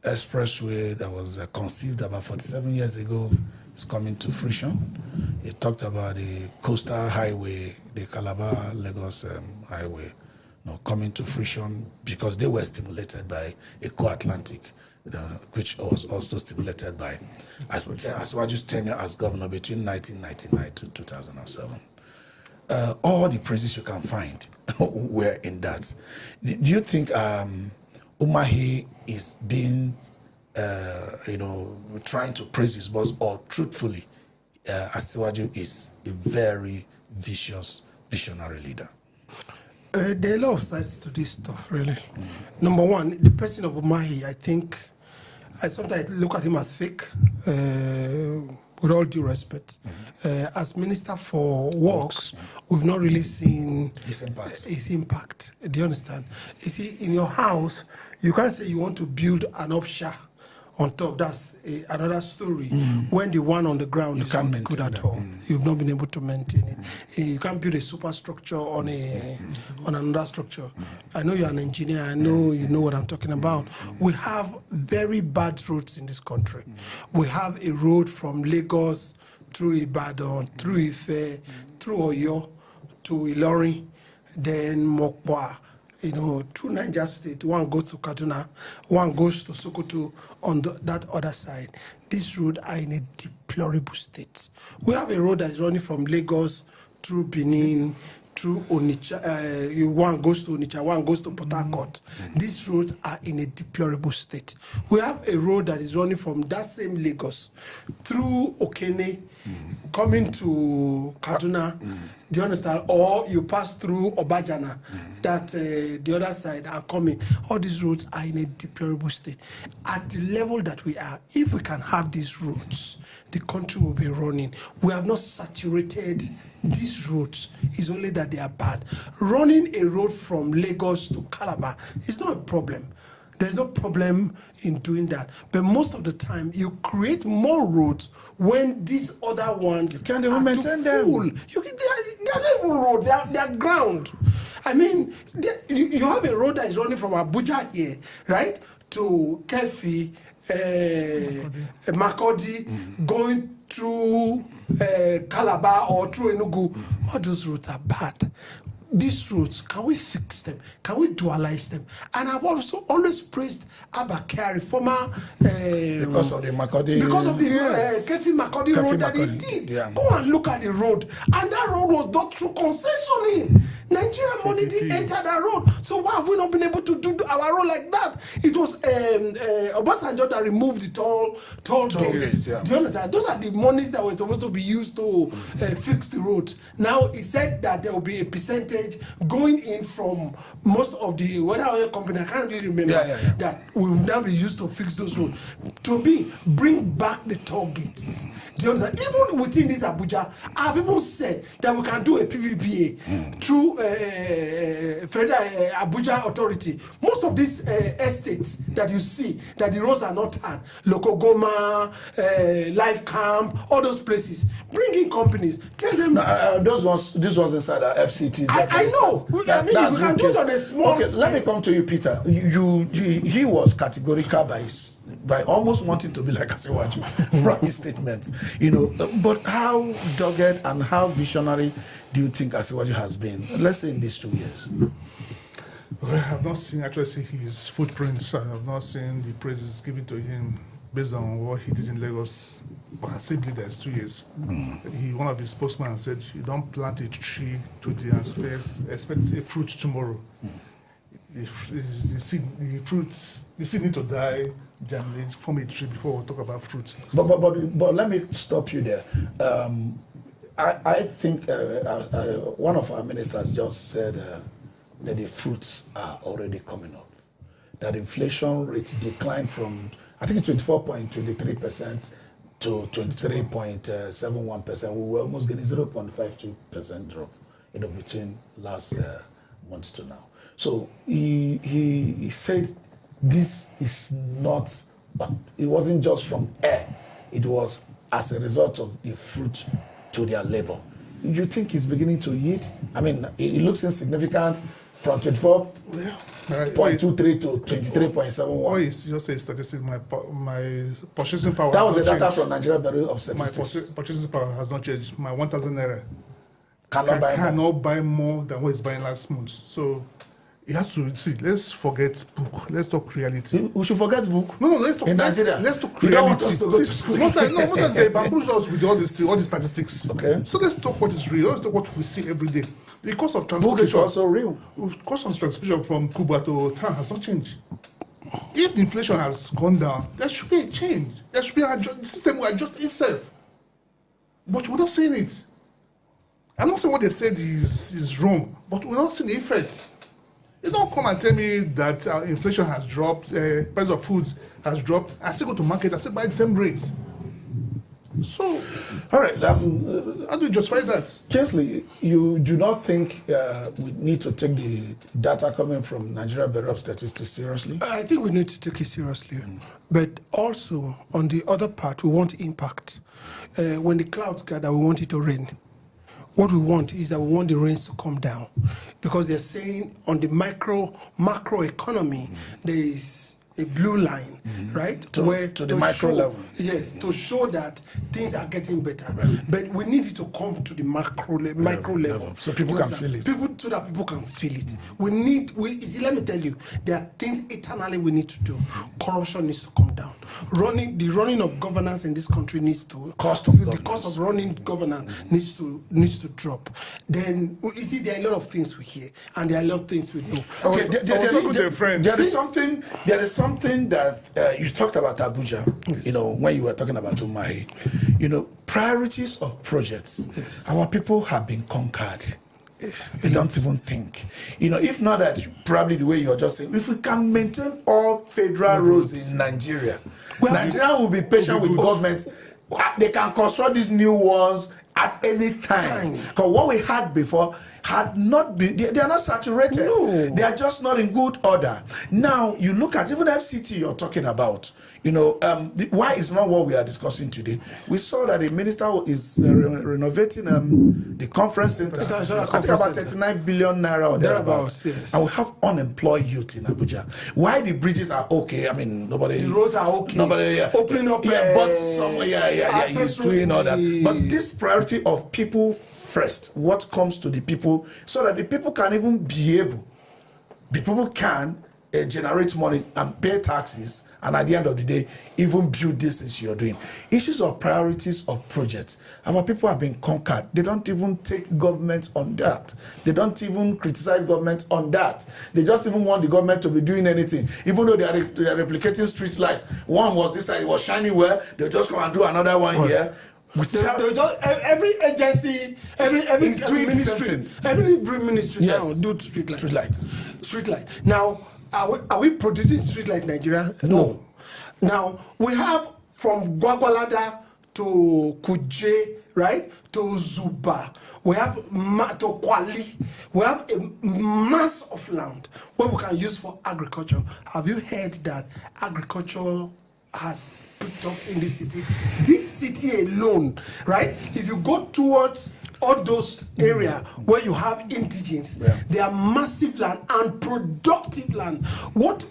Expressway that was conceived about 47 years ago is coming to fruition. He talked about the coastal highway, the Calabar-Lagos highway, coming to fruition because they were stimulated by Eco-Atlantic, which was also stimulated by Asiwaju's tenure as governor between 1999 to 2007. All the praises you can find were in that. Do you think Umahi is being, trying to praise his boss, or truthfully, Asiwaju is a very vicious, visionary leader? There are a lot of sides to this stuff, really. Number one, the person of Umahi, I think, I sometimes look at him as fake, with all due respect. As Minister for Works, we've not really seen his impact. Do you understand? You see, in your house, you can't say you want to build an offshore on top. That's another story. When the one on the ground is not good at all, you've not been able to maintain it. You can't build a superstructure on another structure. I know you're an engineer. I know you know what I'm talking about. We have very bad roads in this country. We have a road from Lagos through Ibadan, through Ife, through Oyo to Ilorin, then Mokwa. Through Niger State, one goes to Kaduna, one goes to Sokoto on that other side. These roads are in a deplorable state. We have a road that is running from Lagos through Benin, through Onitsha. One goes to Onitsha, one goes to Port Harcourt. These roads are in a deplorable state. We have a road that is running from that same Lagos through Okene, coming to Kaduna. Do you understand? Or you pass through Obajana, that the other side are coming. All these roads are in a deplorable state. At the level that we are, if we can have these roads, the country will be running. We have not saturated these roads. It's only that they are bad. Running a road from Lagos to Calabar is not a problem. There's no problem in doing that. But most of the time, you create more roads when these other ones you can't even maintain them. They're not even roads, they're ground. I mean, you have a road that is running from Abuja here, right, to Kefi, Makodi, going through Calabar or through Enugu. All those roads are bad. These roads, can we fix them? Can we dualize them? And I've also always praised Abakari, former because of the Makodi, Kefi Makodi road that he did. Yeah. Go and look at the road, and that road was done through concessioning. Nigerian money didn't enter that road, so why have we not been able to do our road like that? It was Obasanjo that removed the toll gates. Yeah. Do you understand? Those are the monies that were supposed to be used to fix the road. Now he said that there will be a percentage going in from most of the oil company. I can't really remember that will now be used to fix those roads. To me, bring back the toll gates. Do you understand? Even within this Abuja, I've even said that we can do a PVPA through Federal Abuja Authority. Most of these estates that you see, that the roads are not hard, Lokogoma, Life Camp, all those places, bring in companies, tell them. This was inside our FCTs. I know. I mean, if we can do it on a small scale. Let me come to you, Peter. He was categorical by almost wanting to be like Asiwaju from his statements, but how dogged and how visionary do you think Asiwaju has been, let's say in these 2 years? Well, I have not seen his footprints. I have not seen the praises given to him based on what he did in Lagos. But simply there's 2 years. One of his spokesmen said, you don't plant a tree today and expect a fruit tomorrow. If the seed need to die, germinate, form a tree before we talk about fruit. But let me stop you there. I think one of our ministers just said that the fruits are already coming up. That inflation rate declined from, I think, 24.23% to 23.71%. We were almost getting 0.52% drop, between last month to now. So he said this is not, it wasn't just from air, it was as a result of the fruit to their labor. You think he's beginning to yield? I mean, it looks insignificant from 24.23 to 23.71. Oh, it's just a statistic. My purchasing power. That was the data from Nigerian Bureau of Statistics. My purchasing power has not changed. My 1,000 naira cannot buy more than what it's buying last month. So it has to see. Let's forget book. Let's talk reality. We should forget book. No. Let's talk in Nigeria. Let's talk reality. You don't want reality. us to go to school. Most times they bamboozle us with all the statistics. Okay. So let's talk what is real. Let's talk what we see every day. The cost of transportation. Book is also real. The cost of transportation from Cuba to town has not changed. If the inflation has gone down, there should be a change. There should be the system will adjust itself. But we're not seeing it. I'm not saying what they said is wrong, but we're not seeing the effect. You don't come and tell me that inflation has dropped, price of foods has dropped. I still go to market, I still buy the same rate. So, all right. How do you justify that? Chesley, you do not think we need to take the data coming from Nigeria Bureau of Statistics seriously? I think we need to take it seriously. But also, on the other part, we want impact. When the clouds gather, we want it to rain. What we want is that we want the rains to come down. Because they're saying on the macro economy, there is a blue line, right? To the micro level. Yes, to show that things are getting better. Right. But we need it to come to the micro level. So people can feel it. So that people can feel it. Let me tell you, there are things eternally we need to do. Corruption needs to come down. The running of governance in this country needs to, the cost of running governance needs to drop. Then you see, there are a lot of things we hear and there are a lot of things we do. Okay, there is something that you talked about Abuja, yes. When you were talking about Umahi, priorities of projects. Yes. Our people have been conquered. They don't even think. If not that, probably the way you're just saying, if we can maintain all federal roads in Nigeria, Nigeria will be patient with government. They can construct these new ones at any time. Because what we had before, had not been, they are not saturated. No. They are just not in good order. Now, you look at even FCT you're talking about, you know, why is not what we are discussing today. We saw that the minister is renovating the conference center. I think about 39 billion naira or thereabouts. Yes. And we have unemployed youth in Abuja. Why the bridges are okay? I mean, nobody. The roads are okay. Nobody. Opening up. But some. He's doing all that. But this priority of people first, what comes to the people, so that the people can even be able, the people can generate money and pay taxes, and at the end of the day, even build this as you're doing. Issues of priorities of projects. Our people have been conquered. They don't even take government on that. They don't even criticize government on that. They just even want the government to be doing anything. Even though they are replicating street lights. One was this side, it was shining well. They'll just come and do another one here. Every agency, every ministry, every ministry yes. now do street lights. Street light. Now, are we producing street light in Nigeria? No. Now we have from Gwagwalada to Kuje, right, to Zuba. We have to Kwali. We have a mass of land where we can use for agriculture. Have you heard that agriculture has picked up in this city? This city alone, right? If you go towards all those areas where you have indigens, they are massive land and productive land. What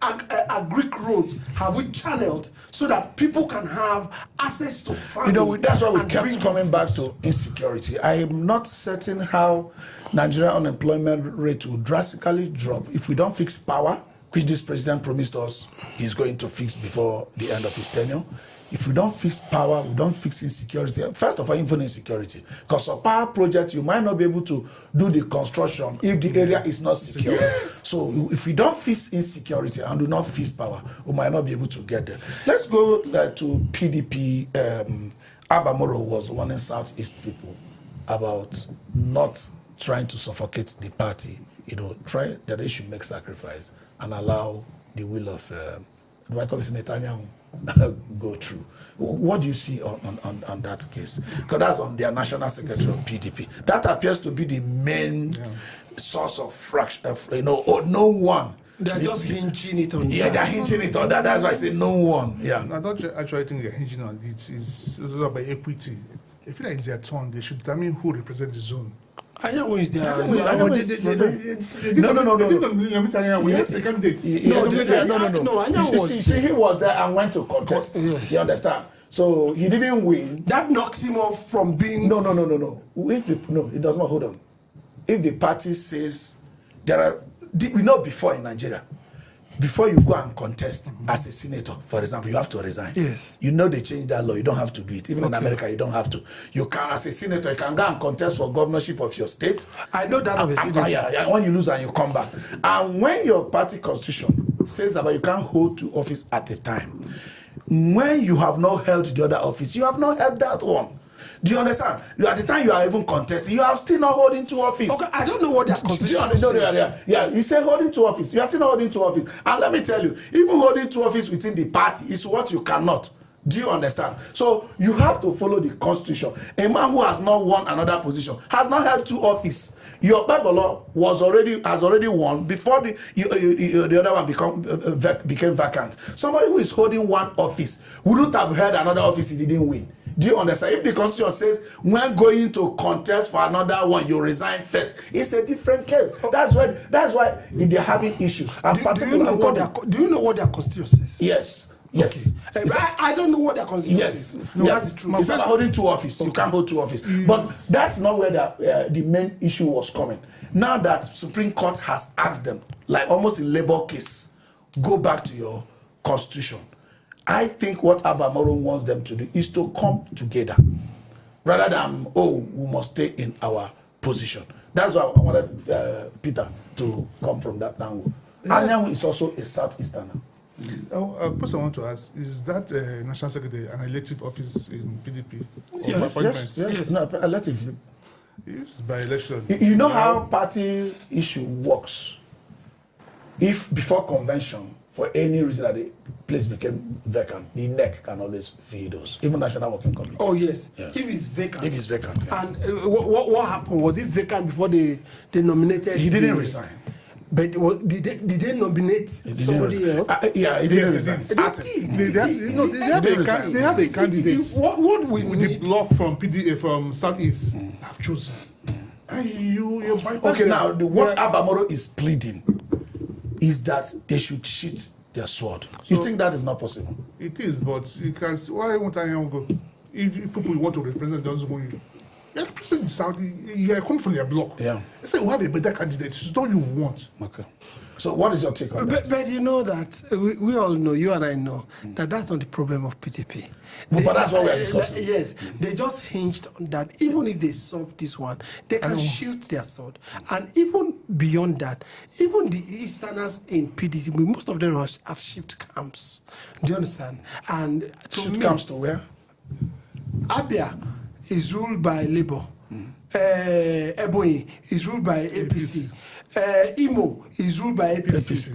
agric roads have we channeled so that people can have access to farming? You know, that's why we kept coming back to insecurity. I am not certain how Nigerian unemployment rate will drastically drop if we don't fix power, which this president promised us he's going to fix before the end of his tenure. If we don't fix power, we don't fix insecurity. First of all, even insecurity. Because a power project, you might not be able to do the construction if the area is not secure. Yes. So if we don't fix insecurity and do not fix power, we might not be able to get there. Let's go to PDP. Abamoro was warning Southeast people about not trying to suffocate the party. You know, try that they should make sacrifice and allow the will of, do I call it Netanyahu? Go through. What do you see on that case? Because that's on their national secretary of PDP. That appears to be the main source of fraction. No one. They're just hinging it on. Yeah, they're hinging it on that. That's why I say no one. Yeah. I don't actually think they're hinging on it. It's about equity. I feel like it's their turn. They should determine who represents the zone. I know who is there. No. I know. See, he was there and went to contest. Yes. You understand? So he didn't win. That knocks him off from being. No. It does not. Hold on. If the party says there are, we know before in Nigeria, before you go and contest as a senator, for example, you have to resign. Yes. You know they changed that law. You don't have to do it. Even in America, you don't have to. You can, as a senator, you can go and contest for governorship of your state. I know that of a senator. Yeah, when you lose and you come back. And when your party constitution says about you can't hold two office at a time, when you have not held the other office, you have not held that one. Do you understand? At the time you are even contesting, you are still not holding two office. Okay, I don't know what that constitution says. Yeah, he said holding two office. You are still not holding two office. And let me tell you, even holding two office within the party is what you cannot. Do you understand? So you have to follow the constitution. A man who has not won another position has not held two office. Your Okpebholo has already won before the other one became vacant. Somebody who is holding one office wouldn't have held another office he didn't win. Do you understand? If the constitution says when going to contest for another one, you resign first, it's a different case. That's why they're having issues. Do you know what their constitution says? Yes. Yes. Okay. I don't know what their constitution says. No, yes. That's the truth. It's not holding two office. Okay. You can't hold two office. Yes. But that's not where the main issue was coming. Now that Supreme Court has asked them, like almost in labor case, go back to your constitution. I think what Abamoro wants them to do is to come together rather than, we must stay in our position. That's why I wanted Peter to come from that angle. Anyanwu is also a Southeasterner. A question I want to ask, is that National Secretary an elective office in PDP? Yes. No, elective. It's by election. You know how party issue works? If before convention, for any reason that the place became vacant, the NEC can always fill those, even National Working Committee. Oh yes, Yeah. if it's vacant. If it's vacant, yeah. And what happened? Was it vacant before they nominated? He didn't resign. But did they nominate somebody else? Yeah, he didn't resign. They have a candidate. What we with need? the block from PDA from Southeast have chosen. And you Okay, now what Abamoro is pleading is that they should sheath their sword. You think that is not possible? It is, but you can see why won't I go? If people want to represent, doesn't go you. You're representing Saudi, you are coming from your block. Yeah. They say you have a better candidate. It's not you want. Okay. So what is your take on that? But you know that we all know, you and I know, that that's not the problem of PDP. But that's what we are discussing. Yes, they just hinged on that. Even if they solve this one, they can shoot their sword. And even beyond that, even the Easterners in PDP, most of them have shipped camps. Do you understand? And to Shift me, comes to where? Abia is ruled by Labour. Ebonyi is ruled by APC. Imo is ruled by APC.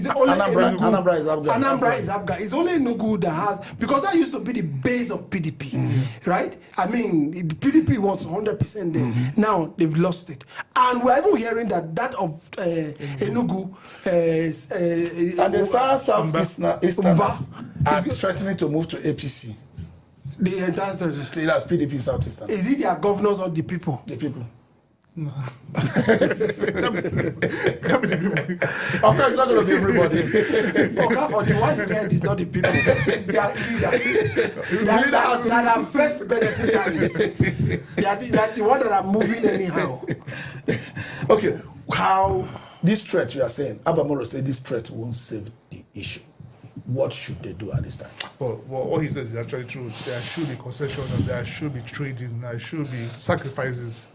Anambra is Abga. Anambra is Abga. It's only Enugu that has, because that used to be the base of PDP, right? I mean, the PDP was 100% there. Now they've lost it, and we're even hearing that of Enugu and the Southeasterners are threatening to move to APC. The entire That's PDP Southeastern. Is it their governors or the people? The people. No. Of course, it's not going to be everybody. Okay, but the one you get is not the people. It's their leaders. That are first beneficiaries. They are the one that are moving anyhow. Okay, how this threat you are saying, Abamoro said this threat won't save the issue. What should they do at this time? Well, what he said is actually true. There should be concessions, there should be trading, there should be sacrifices.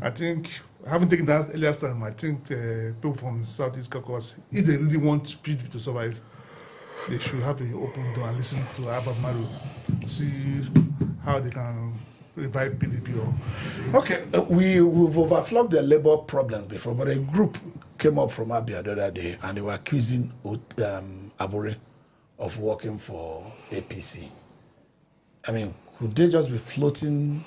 I think, I haven't taken that earlier time, I think people from Southeast Caucasus, if they really want PDP to survive, they should have to open door and listen to Abamoro, see how they can revive PDP. Okay, we've overflogged the labor problems before, but a group came up from Abia the other day and they were accusing Abure of working for APC. I mean, could they just be floating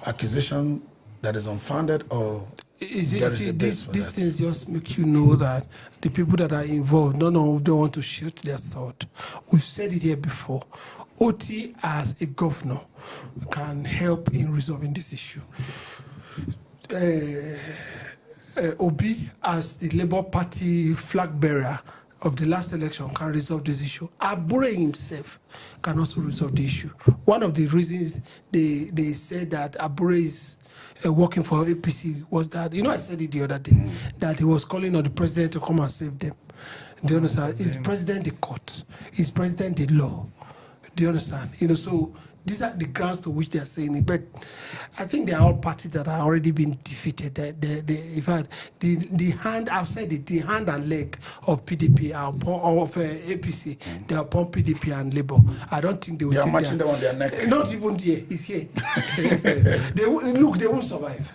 accusation that is unfounded, or these things just make you know that the people that are involved, none of them want to shoot their sword. We've said it here before. OT as a governor can help in resolving this issue. Obi as the Labour Party flag bearer of the last election can resolve this issue. Abure himself can also resolve the issue. One of the reasons they said that Abure is working for APC was that, you know, I said it the other day, that he was calling on the president to come and save them. Do you understand? Is president the court? Is president the law? Do you understand? You know, so these are the grounds to which they are saying it. But I think they are all parties that are already been defeated. In fact, the hand, I've said it, the hand and leg of PDP are of APC, they are upon PDP and Labour. I don't think they will. They are matching them on their neck. Not even here. It's here. They won't survive.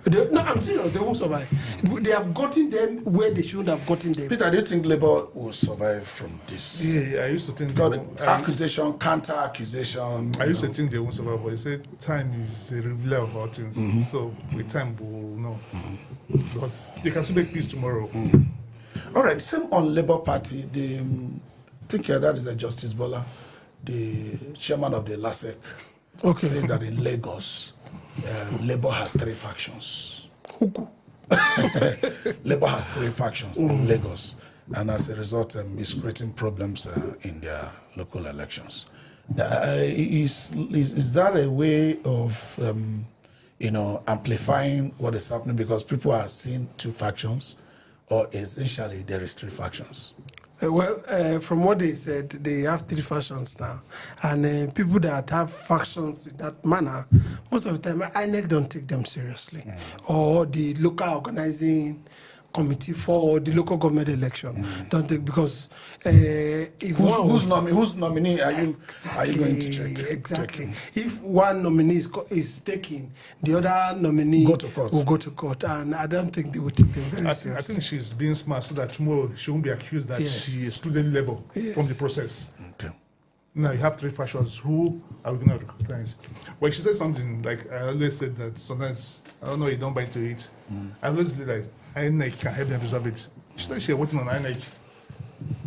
No, I'm serious. They won't survive. They have gotten them where they shouldn't have gotten them. Peter, do you think Labour will survive from this? Yeah, I used to think accusation, counter accusation. I used to think they won't survive, but he said time is a revealer of all things. So with time we'll know. Because they can still make peace tomorrow. All right, same on Labour Party. I think that is Justice Bola, the chairman of the LASEC, says that in Lagos, Labour has 3 factions. Labour has 3 factions in Lagos, and as a result, it's creating problems in their local elections. Is that a way of, amplifying what is happening because people are seeing 2 factions, or essentially there is 3 factions? From what they said, they have 3 factions now. And people that have factions in that manner, most of the time, INEC don't take them seriously. Or the local organizing committee for the local government election. Don't think because if whose nominee are you going to check? Exactly. If one nominee is taken, the other nominee will go to court, and I don't think they will take them very seriously. I think she's being smart so that tomorrow she won't be accused that she excluded labor from the process. Okay. Now you have three factions. Who are we going to recognize? Well, she said something like, I always said that sometimes, I don't know, you don't buy into it. I always believe like INEC can help them resolve it. She said she's working on INEC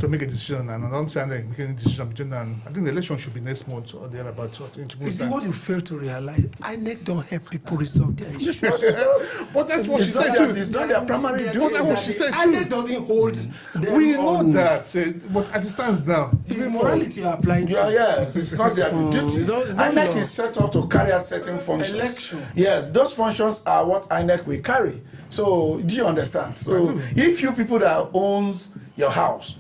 to make a decision, and I don't say INEC making a decision between them. I think the election should be next month or thereabout. Is it what you fail to realize? INEC don't help people resolve their issues. But that's what she said too. It's not their primary duty. That's what she said too. INEC doesn't hold them. We know that, but at the stands now, it's morality you're applying to. Yes, it's not their duty. INEC is set up to carry out certain functions. Election. Yes, those functions are what INEC will carry. So, do you understand? So, if you people that owns your house,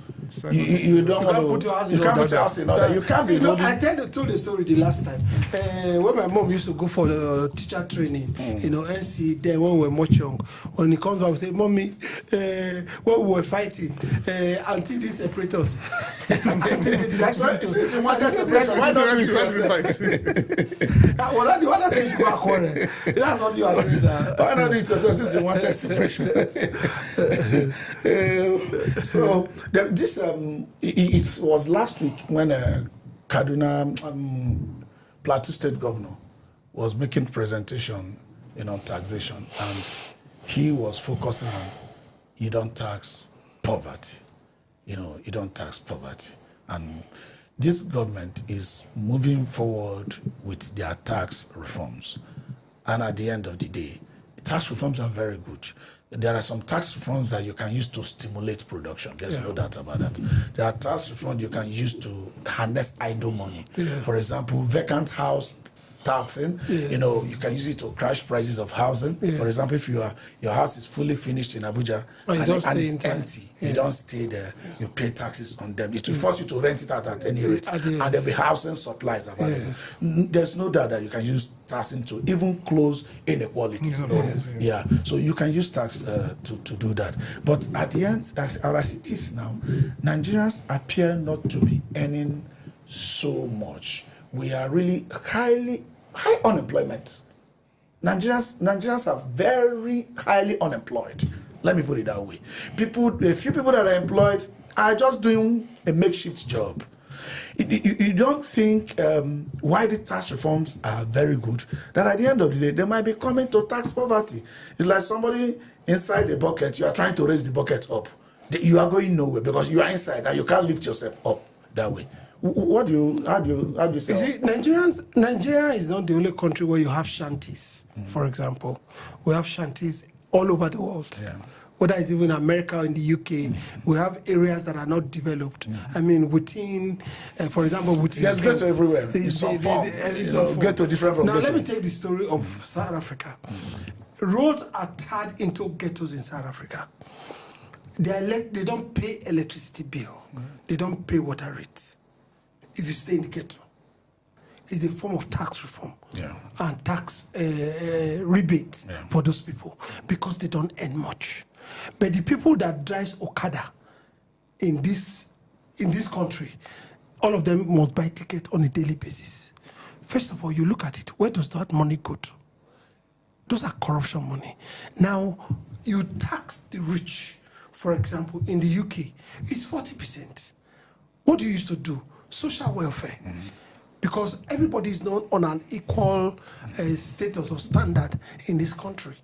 you don't want to put your house in order. You can't put your house in order. You can't be. I told the story the last time when my mom used to go for the teacher training. NC. Then when we were much young, when he comes back, we say, "Mommy, when we were fighting, until they separate us." Since you want to separate, why don't we fight? Well, that's the other thing you go quarrel. That's what you are saying. Why not it since you wanted separation? So this it was last week when Kaduna Plateau State Governor was making presentation on taxation, and he was focusing on you don't tax poverty. You don't tax poverty. And this government is moving forward with their tax reforms. And at the end of the day, tax reforms are very good. There are some tax reforms that you can use to stimulate production. There's no doubt about that. There are tax reforms you can use to harness idle money. For example, vacant house taxing, you can use it to crash prices of housing. For example, if your house is fully finished in Abuja and it's empty, you don't stay there, you pay taxes on them. It will force you to rent it out at any rate, and there'll be housing supplies available. There's no doubt that you can use taxing to even close inequalities. So you can use tax to do that. But at the end, as it is now, Nigerians appear not to be earning so much. We are really high unemployment. Nigerians are very highly unemployed. Let me put it that way. A few people that are employed are just doing a makeshift job. You don't think why the tax reforms are very good, that at the end of the day, they might be coming to tax poverty. It's like somebody inside the bucket, you are trying to raise the bucket up. You are going nowhere because you are inside and you can't lift yourself up that way. How do you say? You see, Nigeria is not the only country where you have shanties. For example, we have shanties all over the world. Whether it's even America or in the UK, we have areas that are not developed. I mean, within, for example, within... Let's go to everywhere. Get to different from Now, let me take the story of South Africa. Roads are tied into ghettos in South Africa. They don't pay electricity bill. They don't pay water rates. If you stay in the ghetto, it's a form of tax reform and tax rebate for those people because they don't earn much. But the people that drives Okada in this country, all of them must buy ticket on a daily basis. First of all, you look at it. Where does that money go to? Those are corruption money. Now, you tax the rich. For example, in the UK, it's 40%. What do you used to do? Social welfare. Because everybody is not on an equal status or standard in this country.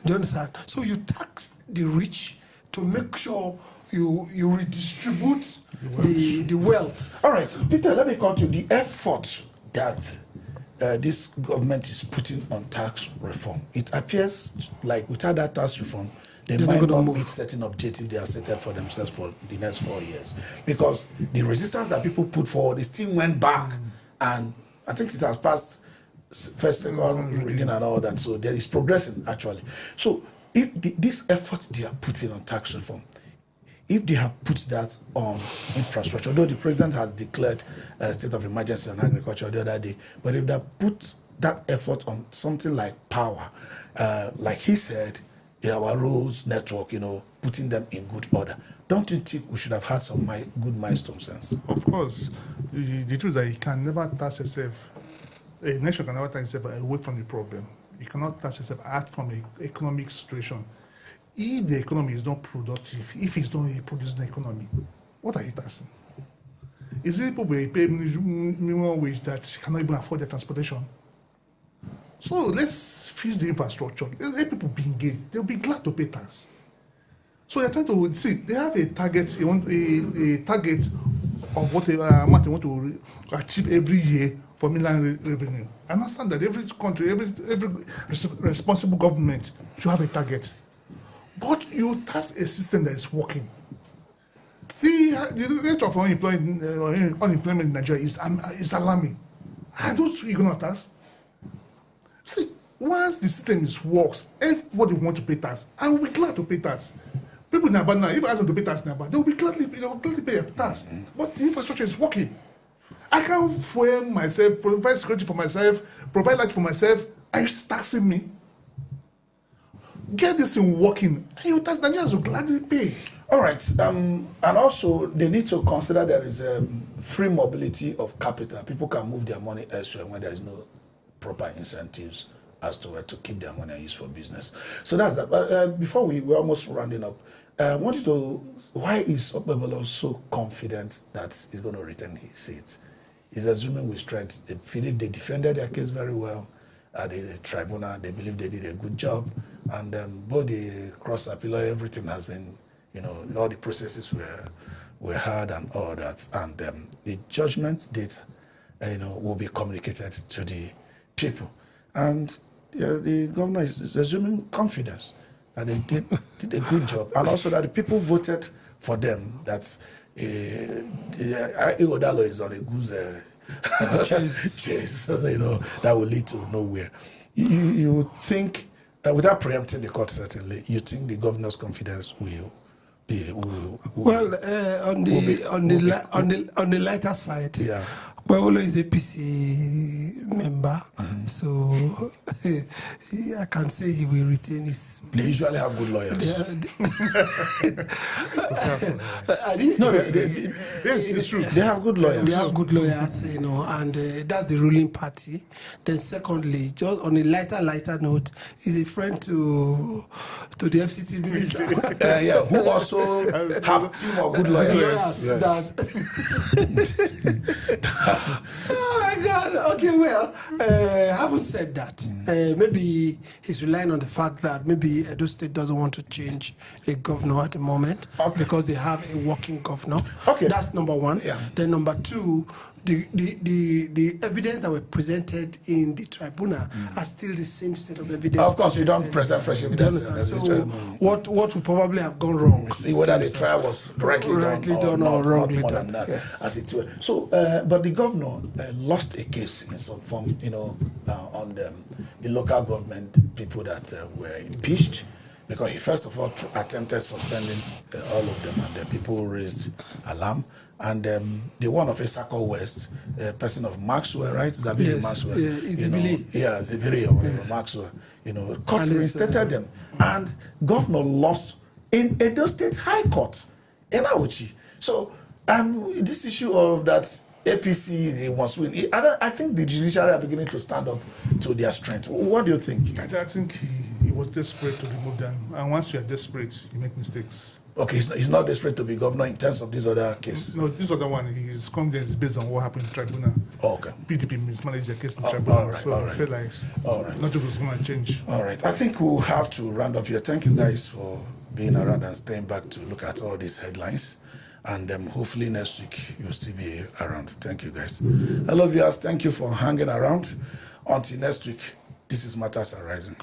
Do you understand? So you tax the rich to make sure you redistribute the wealth. All right, Peter, let me come to the effort that this government is putting on tax reform. It appears like without that tax reform, they might not meet certain objectives they have set for themselves for the next 4 years. Because the resistance that people put forward, they still went back. And I think it has passed first, second reading and all that. So there is progressing, actually. So if this effort they are putting on tax reform, if they have put that on infrastructure, although the president has declared a state of emergency on agriculture the other day, but if they put that effort on something like power, like he said, our roads network, putting them in good order. Don't you think we should have had some good milestone sense? Of course. The truth is that you can never tax yourself, a nation can never tax itself away from the problem. You cannot tax yourself out from an economic situation. If the economy is not productive, if it's not a producing economy, what are you taxing? Is it people who pay minimum wage that cannot even afford their transportation? So let's fix the infrastructure. Let people be engaged. They'll be glad to pay tax. So they're trying to see, they have a target, a target of what amount they want to achieve every year for mainland revenue. I understand that every country, every responsible government should have a target. But you tax a system that is working. The rate of unemployment in Nigeria is alarming. And those you're going to tax. See, once the system works, everybody want to pay tax. I will be glad to pay tax. People in Aba now, if I ask them to pay tax in Aba, they will gladly pay a tax. But the infrastructure is working. I can fuel myself, provide security for myself, provide light for myself, and you're taxing me. Get this thing working, and you tax Nigerians will gladly pay. All right, and also they need to consider there is free mobility of capital. People can move their money elsewhere when there is no proper incentives as to where to keep their money and use for business. So that's that. But before we're almost rounding up, I wanted to, why is Okpebholo so confident that he's going to retain his seat? He's assuming with strength. They believe they defended their case very well at the tribunal. They believe they did a good job. And both the cross appeal, everything has been, all the processes were hard and all that. And the judgment date, will be communicated to the people. And the governor is assuming confidence that they did a good job. And also that the people voted for them, that Ighodalo is on a goose chase, that will lead to nowhere. You think, without preempting the court certainly, you think the governor's confidence will be... Well, on the lighter side, yeah. Okpebholo is a PC member, so I can say he will retain his place. They usually have good lawyers. Yes, it's true. They have good lawyers. They have good lawyers, and that's the ruling party. Then secondly, just on a lighter note, he's a friend to the FCT minister. Who also have a team of good lawyers. Yes. Oh my God. Okay, well, having said that, maybe he's relying on the fact that maybe Edo State doesn't want to change a governor at the moment because they have a working governor. Okay. That's number one. Yeah. Then number two, the evidence that were presented in the tribunal are still the same set of evidence. Of course, you don't present fresh evidence. So what would probably have gone wrong? See whether the trial was rightly done or wrongly done. Yes. As it were. So, but the governor lost a case in some form, on the local government people that were impeached, because he first of all attempted suspending all of them, and the people raised alarm. And the one of Isako West, a person of Maxwell, right? Zabiri Maxwell. Zabiri Maxwell. Court reinstated them. And governor lost in Edo State High Court in Auchi. So this issue of that APC they must win, I think the judiciary are beginning to stand up to their strength. What do you think? I think he was desperate to remove them. And once you are desperate, you make mistakes. Okay, he's not desperate to be governor in terms of this other case. No, this other one, his confidence is based on what happened in tribunal. Oh, okay. PDP mismanaged the case in tribunal. All right, I feel like nothing was going to change. All right. I think we'll have to round up here. Thank you guys for being around and staying back to look at all these headlines. And hopefully next week you'll still be around. Thank you guys. I love you guys. Thank you for hanging around. Until next week, this is Matters Arising.